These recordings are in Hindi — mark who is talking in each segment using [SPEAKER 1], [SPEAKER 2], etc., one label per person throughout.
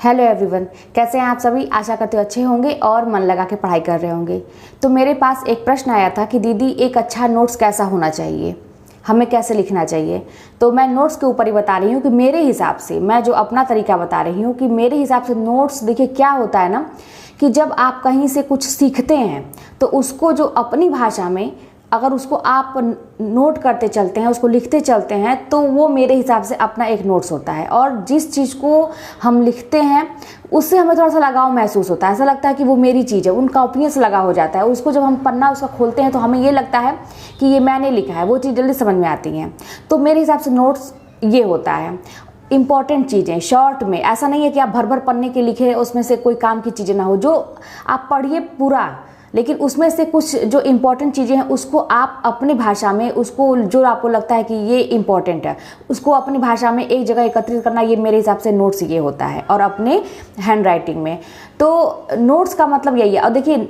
[SPEAKER 1] हेलो एवरीवन, कैसे हैं आप सभी। आशा करते हो अच्छे होंगे और मन लगा के पढ़ाई कर रहे होंगे। तो मेरे पास एक प्रश्न आया था कि दीदी एक अच्छा नोट्स कैसा होना चाहिए, हमें कैसे लिखना चाहिए। तो मैं नोट्स के ऊपर ही बता रही हूँ कि मेरे हिसाब से, मैं जो अपना तरीका बता रही हूँ कि मेरे हिसाब से नोट्स देखिए क्या होता है ना, कि जब आप कहीं से कुछ सीखते हैं तो उसको जो अपनी भाषा में अगर उसको आप नोट करते चलते हैं, उसको लिखते चलते हैं, तो वो मेरे हिसाब से अपना एक नोट्स होता है। और जिस चीज़ को हम लिखते हैं उससे हमें थोड़ा सा लगाव महसूस होता है, ऐसा लगता है कि वो मेरी चीज़ है, उनका ओपिनियन से लगाव हो जाता है। उसको जब हम पन्ना उसका खोलते हैं तो हमें ये लगता है कि ये मैंने लिखा है, वो चीज़ जल्दी समझ में आती है। तो मेरे हिसाब से नोट्स ये होता है, इम्पॉर्टेंट चीज़ें शॉर्ट में। ऐसा नहीं है कि आप भर भर पन्ने के लिखे उसमें से कोई काम की चीज़ें ना हो, जो आप पढ़िए पूरा, लेकिन उसमें से कुछ जो इम्पोर्टेंट चीज़ें हैं उसको आप अपनी भाषा में, उसको जो आपको लगता है कि ये इम्पोर्टेंट है, उसको अपनी भाषा में एक जगह एकत्रित करना, ये मेरे हिसाब से नोट्स ये होता है। और अपने हैंड राइटिंग में तो नोट्स का मतलब यही है। और देखिए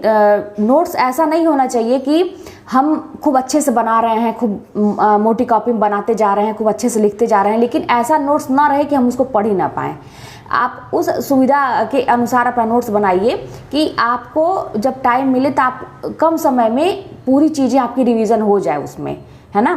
[SPEAKER 1] नोट्स ऐसा नहीं होना चाहिए कि हम खूब अच्छे से बना रहे हैं, खूब मोटी कॉपी में बनाते जा रहे हैं, खूब अच्छे से लिखते जा रहे हैं, लेकिन ऐसा नोट्स ना रहे कि हम उसको पढ़ ही ना पाएँ। आप उस सुविधा के अनुसार अपना नोट्स बनाइए कि आपको जब टाइम मिले तो आप कम समय में पूरी चीज़ें आपकी रिवीजन हो जाए उसमें, है ना।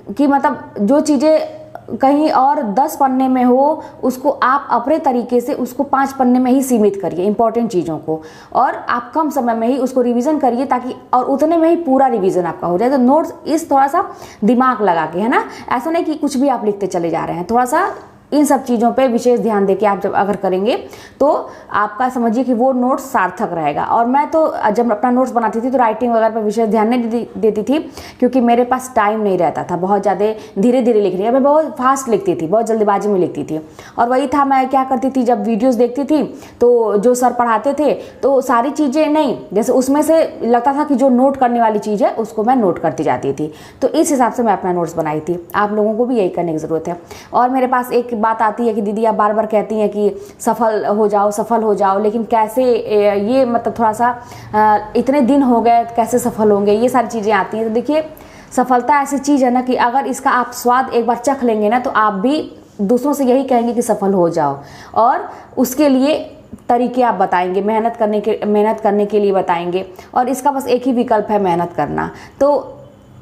[SPEAKER 1] कि मतलब जो चीज़ें कहीं और 10 पन्ने में हो, उसको आप अपने तरीके से उसको 5 पन्ने में ही सीमित करिए इंपॉर्टेंट चीज़ों को, और आप कम समय में ही उसको रिवीजन करिए, ताकि और उतने में ही पूरा रिवीजन आपका हो जाए। तो नोट्स इस थोड़ा सा दिमाग लगा के, है ना, ऐसा नहीं कि कुछ भी आप लिखते चले जा रहे हैं। थोड़ा सा इन सब चीज़ों पे विशेष ध्यान देके आप जब अगर करेंगे तो आपका समझिए कि वो नोट्स सार्थक रहेगा। और मैं तो जब अपना नोट्स बनाती थी तो राइटिंग वगैरह पर विशेष ध्यान नहीं देती थी, क्योंकि मेरे पास टाइम नहीं रहता था बहुत ज़्यादा धीरे धीरे लिखने का। मैं बहुत फास्ट लिखती थी, बहुत जल्दबाजी में लिखती थी। और वही था, मैं क्या करती थी, जब वीडियोज़ देखती थी तो जो सर पढ़ाते थे तो सारी चीज़ें नहीं, जैसे उसमें से लगता था कि जो नोट करने वाली चीज़ है उसको मैं नोट करती जाती थी। तो इस हिसाब से मैं अपना नोट्स बनाई थी। आप लोगों को भी यही करने की ज़रूरत है। और मेरे पास एक बात आती है कि दीदी आप बार बार कहती हैं कि सफल हो जाओ, सफल हो जाओ, लेकिन कैसे, ये मतलब थोड़ा सा इतने दिन हो गए कैसे सफल होंगे, ये सारी चीज़ें आती हैं। तो देखिए सफलता ऐसी चीज़ है ना कि अगर इसका आप स्वाद एक बार चख लेंगे ना तो आप भी दूसरों से यही कहेंगे कि सफल हो जाओ। और उसके लिए तरीके आप बताएंगे, मेहनत करने के लिए बताएंगे। और इसका बस एक ही विकल्प है, मेहनत करना। तो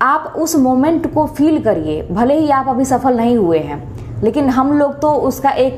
[SPEAKER 1] आप उस मोमेंट को फील करिए, भले ही आप अभी सफल नहीं हुए हैं, लेकिन हम लोग तो उसका एक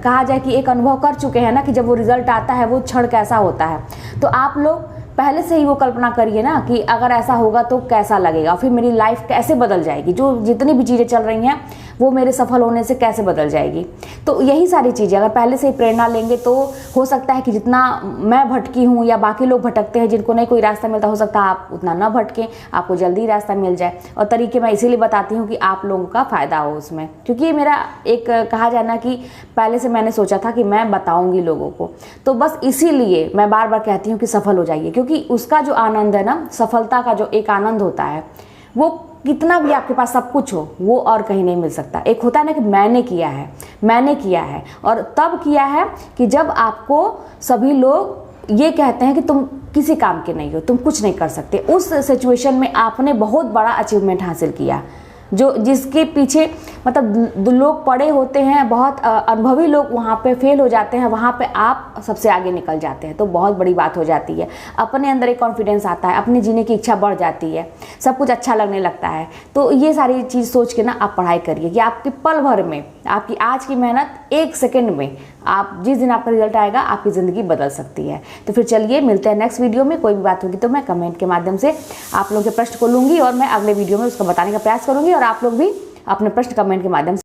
[SPEAKER 1] कहा जाए कि एक अनुभव कर चुके हैं ना, कि जब वो रिजल्ट आता है वो क्षण कैसा होता है। तो आप लोग पहले से ही वो कल्पना करिए ना कि अगर ऐसा होगा तो कैसा लगेगा, फिर मेरी लाइफ कैसे बदल जाएगी, जो जितनी भी चीज़ें चल रही हैं वो मेरे सफल होने से कैसे बदल जाएगी। तो यही सारी चीज़ें अगर पहले से ही प्रेरणा लेंगे तो हो सकता है कि जितना मैं भटकी हूँ या बाकी लोग भटकते हैं जिनको नहीं कोई रास्ता मिलता, हो सकता है आप उतना ना भटकें, आपको जल्दी रास्ता मिल जाए। और तरीके मैं इसीलिए बताती हूँ कि आप लोगों का फ़ायदा हो उसमें, क्योंकि ये मेरा एक कहा जाए ना कि पहले से मैंने सोचा था कि मैं बताऊँगी लोगों को। तो बस इसीलिए मैं बार बार कहती हूँ कि सफल हो जाइए, क्योंकि उसका जो आनंद है ना, सफलता का जो एक आनंद होता है, वो कितना भी आपके पास सब कुछ हो वो और कहीं नहीं मिल सकता। एक होता है ना कि मैंने किया है, और तब किया है कि जब आपको सभी लोग ये कहते हैं कि तुम किसी काम के नहीं हो, तुम कुछ नहीं कर सकते। उस सिचुएशन में आपने बहुत बड़ा अचीवमेंट हासिल किया, जो जिसके पीछे मतलब लोग पड़े होते हैं, बहुत अनुभवी लोग वहाँ पे फेल हो जाते हैं, वहाँ पे आप सबसे आगे निकल जाते हैं। तो बहुत बड़ी बात हो जाती है, अपने अंदर एक कॉन्फिडेंस आता है, अपने जीने की इच्छा बढ़ जाती है, सब कुछ अच्छा लगने लगता है। तो ये सारी चीज़ सोच के ना आप पढ़ाई करिए कि आपकी पल भर में, आपकी आज की मेहनत 1 सेकेंड में, आप जिस दिन आपका रिजल्ट आएगा आपकी ज़िंदगी बदल सकती है। तो फिर चलिए मिलते हैं नेक्स्ट वीडियो में। कोई भी बात होगी तो मैं कमेंट के माध्यम से आप लोगों के प्रश्न को लूँगी और मैं अगले वीडियो में उसको बताने का प्रयास करूँगी, और आप लोग भी अपने प्रश्न कमेंट के माध्यम से